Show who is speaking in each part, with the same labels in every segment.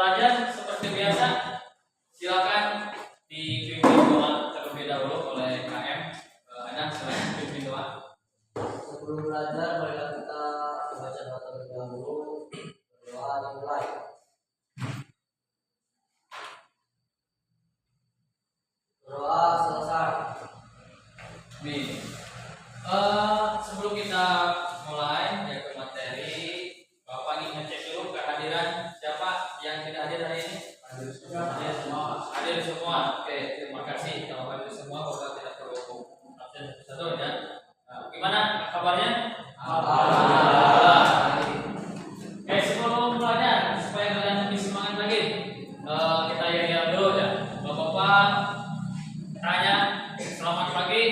Speaker 1: belajar seperti biasa, silakan dipimpin doa terlebih dahulu oleh KM. Ada selain pimpin doa.
Speaker 2: Sebelum belajar, marilah kita membaca doa terlebih dahulu. Doa dimulai. Doa selesai.
Speaker 1: Nih, sebelum kita mulai ya ke materi, Bapak ingin ngecek dulu kehadiran siapa yang tidak hadir hari ini? Hadir semua. Hadir semua. Oke, terima kasih. Kalau hadir semua, Bapak tidak perlu absen satu ya. Nah, gimana kabarnya? Alhamdulillah. Oke, sebelum belajar supaya kalian lebih semangat lagi, kita yel dulu ya. Bapak tanya, selamat pagi,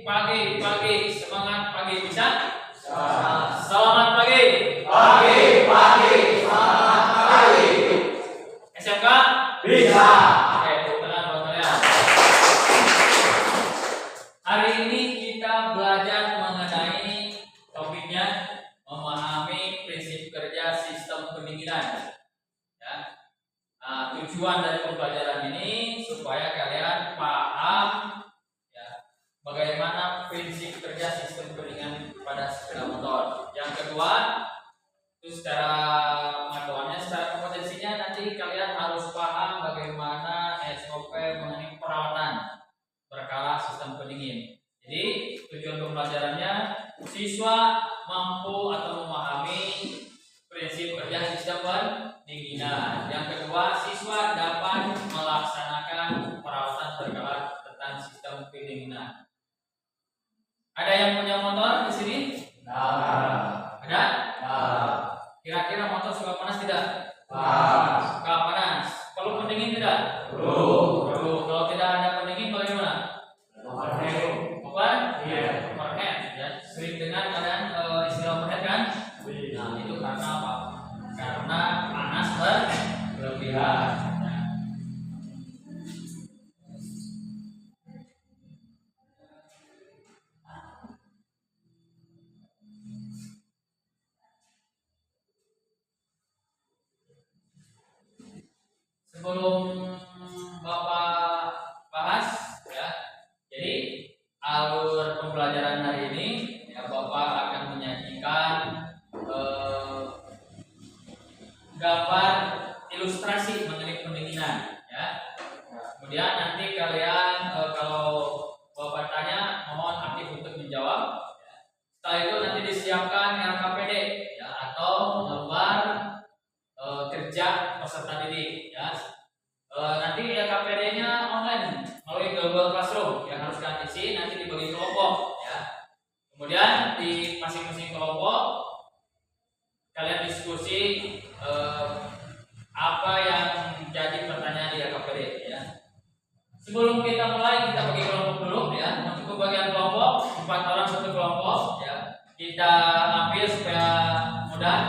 Speaker 1: pagi, semangat pagi bisa? Selamat pagi,
Speaker 3: Selamat pagi.
Speaker 1: SMK
Speaker 3: Bisa.
Speaker 1: Oke, tepuk tangan buat kalian. Hari ini kita belajar mengenai topiknya memahami prinsip kerja sistem pendinginan. Ya. Nah, tujuan dari pembelajaran ini supaya kalian paham ya, bagaimana prinsip kerja sistem pendinginan pada sepeda motor. Yang kedua, itu secara pengetahuannya, secara kompetensinya nanti kalian harus paham bagaimana SOP mengenai perawatan berkala sistem pendingin. Jadi tujuan pembelajarannya siswa mampu atau memahami prinsip kerja sistem pendinginan. Yang kedua, siswa dapat melaksanakan perawatan berkala tentang sistem pendinginan. Ada yang punya motor di sini? Ada? Kira-kira motor suka panas tidak? Suka panas. Perlu pendingin tidak? Perlu. Kalau tidak ada pendingin bagaimana? Overhead. Ya, sering dengar kalian istilah overhead kan? Nah, itu karena apa? Karena panas berlebihan. Nah, sebelum Bapak bahas ya, jadi alur pembelajaran hari ini ya, Bapak akan menyajikan gambar ilustrasi mengenai pendinginan ya. Kemudian nanti kalian kalau Bapak tanya mohon aktif untuk menjawab ya. Setelah itu nanti disiapkan LKPD ya, atau gambar kerja peserta didik ya. Nanti LKPD-nya online melalui Google Classroom yang harus kalian isi, nanti dibagi kelompok ya. Kemudian di masing-masing kelompok kalian diskusi apa yang jadi pertanyaan di LKPD ya. Sebelum kita mulai, kita bagi kelompok dulu ya. Untuk pembagian kelompok 4 orang satu kelompok ya. Kita ambil supaya mudah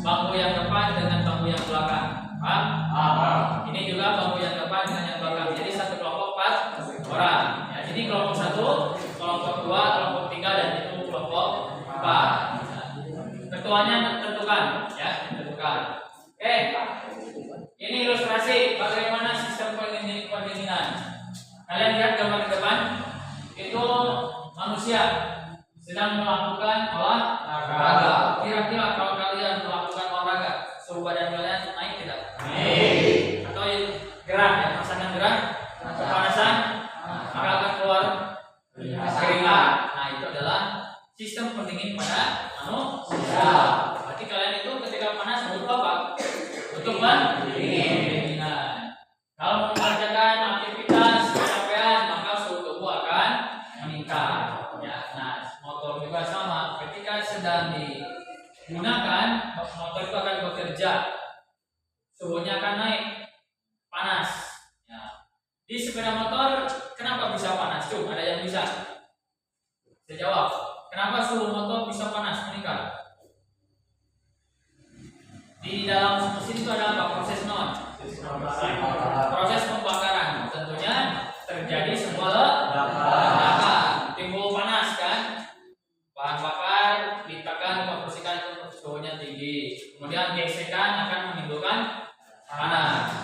Speaker 1: bangku yang depan dengan bangku yang belakang. Paham? Ini juga bangku yang depan dengan yang belakang. Jadi satu kelompok 4 orang. Ya, jadi kelompok 1, kelompok 2, kelompok 3 dan itu kelompok 4. Ketuanya tentukan ya, tentukan. Oke. Ini ilustrasi bagaimana sistem pendinginan. Kalian lihat gambar di depan. Itu manusia sedang melakukan olahraga. Kira-kira kalau kalian melakukan olahraga, suhu badan kalian naik tidak? Naik. Atau gerah ya, pasangan gerah, kepanasan, maka akan keluar keringat. Nah, itu adalah sistem pendingin pada manusia. Berarti kalian itu ketika panas butuh apa? Butuh pendinginan. Kalau mengerjakan aktivitas kecapean, maka suhu tubuh akan meningkat. Ya, nah motor juga sama. Ketika sedang digunakan, motor itu akan bekerja, suhunya akan naik, panas. Ya. Di sepeda motor, kenapa bisa panas? Coba ada yang bisa? Saya jawab. Kenapa suhu motor bisa panas meningkat? Di dalam mesin itu ada apa? Proses non? Proses pembakaran. Tentunya terjadi semua ledakan, timbul panas kan? Bahan bakar ditekan, membersihkan itu suhunya tinggi. Kemudian gesekan akan menimbulkan panas.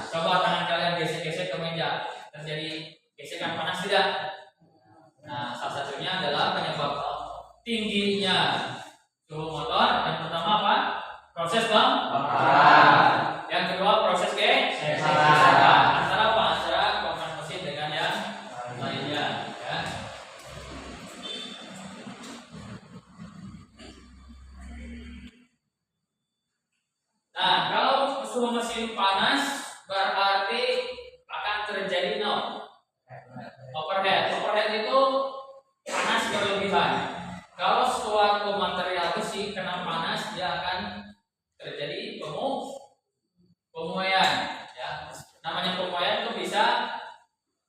Speaker 1: panas berarti akan terjadi overhead. Overhead itu panas berlebihan. Kalau suatu material besi kena panas, dia akan terjadi pemuaian. Ya. Namanya pemuaian itu bisa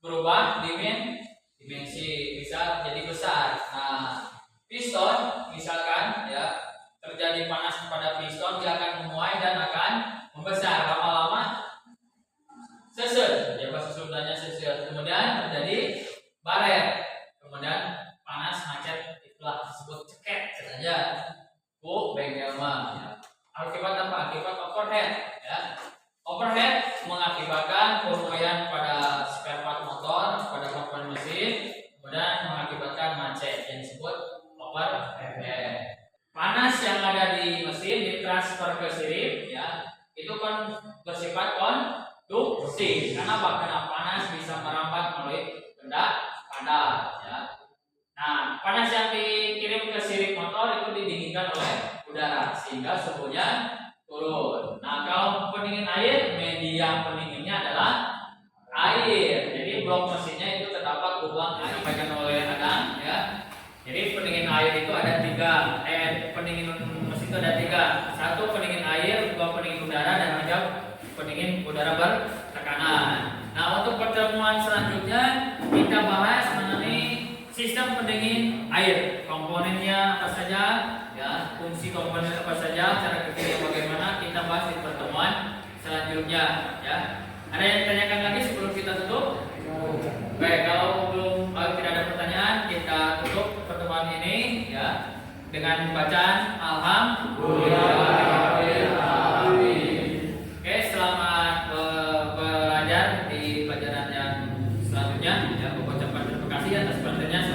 Speaker 1: berubah dimensi, bisa jadi besar. Nah, piston misalkan ya terjadi panas pada piston, dia akan memuai dan akan membesar, lama-lama sesut. Ya bahasa Sundanya sesut. Kemudian terjadi baret. Kemudian panas macet, itulah disebut ceket saja. Bengkel mah. Ya. Akibat apa? Akibat overhead. Ya. Overhead mengakibatkan pemuaian pada spare part motor, pada komponen mesin, kemudian mengakibatkan macet yang disebut overhead. Panas yang ada di mesin ditransfer ke sirip, ya, itu kan bersifat konduktif. Karena karena panas bisa merambat melalui benda padat. Ya. Nah, panas yang dikirim ke sirip motor itu didinginkan oleh udara sehingga suhunya turun. Nah, kalau pendingin air, media pendinginnya adalah air. Jadi blok mesinnya itu terdapat lubang air disampaikan oleh Adang, ya. Jadi pendingin air itu ada tiga. Pendingin mesin itu ada tiga. Satu pendingin air, dua pendingin udara, dan tiga pendingin udara bertekanan. Nah, untuk pertemuan selanjutnya kita bahas mengenai sistem pendingin air. Komponennya apa saja, ya, fungsi komponen apa saja, cara kerjanya bagaimana, kita bahas di pertemuan selanjutnya, ya. Ada yang tanyakan lagi sebelum kita tutup? Baik, kalau tidak ada pertanyaan, kita tutup pertemuan ini, ya, dengan bacaan Alhamdulillah. Oke, selamat belajar di pelajaran yang selanjutnya. Ya, aku ucapkan terima kasih atas perhatiannya.